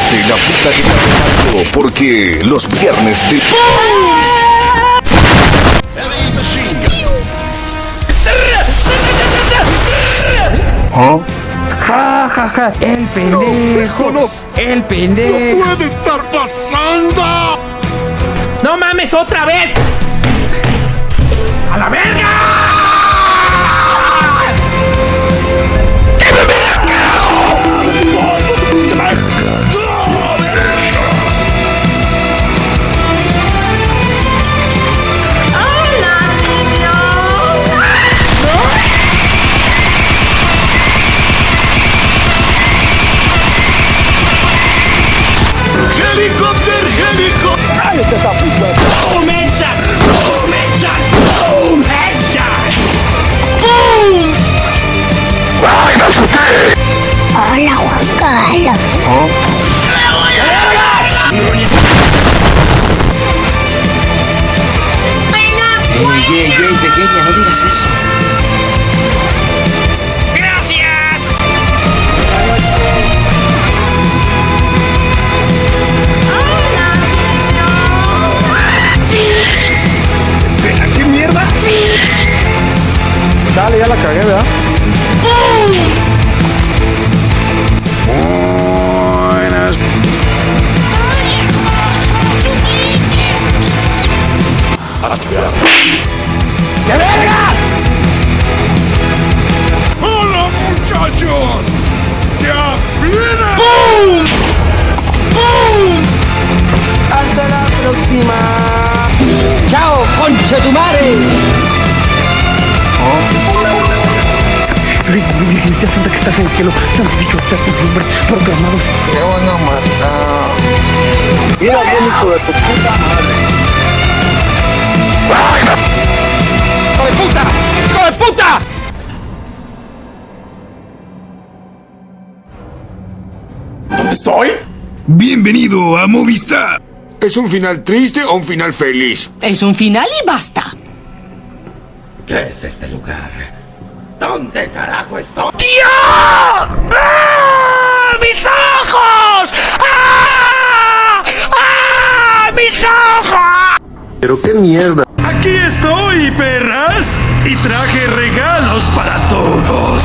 Cállate la puta que te parió, porque los viernes de... ¿Ah? Ja, ja, ja, el pendejo, el pendejo. ¡No puede estar pasando! ¡No mames, otra vez! ¡A la verga! ¡Boom headshot! ¡Boom headshot! ¡Boom headshot! ¡Boom! ¡Ay, me asusté! Hola, Juan Carlos. Ey, pequeña, no digas eso. ¡Gracias! ¿Qué mierda? Dale, ya la cagué, ¿verdad? Buenas. ¡Qué verga! ¡Hola, muchachos! ¡Ya viene! ¡Boom! ¡Boom! Hasta la próxima. ¡Chao, concha tu madre! Virgencita Santa que estás en el cielo, santificado sea tu nombre, proclamados. Me van a matar. Mira bien, hijo de tu puta madre. ¡Hijo de puta! ¡Hijo de puta! ¿Dónde estoy? Bienvenido a Movistar. ¿Es un final triste o un final feliz? Es un final y basta. ¿Qué es este lugar? ¿Dónde carajo estoy? ¡Dios! ¡Ah! ¡Mis ojos! ¡Ah! ¡Ah! ¡Mis ojos! Pero qué mierda. Aquí estoy, perras, y traje regalos para todos.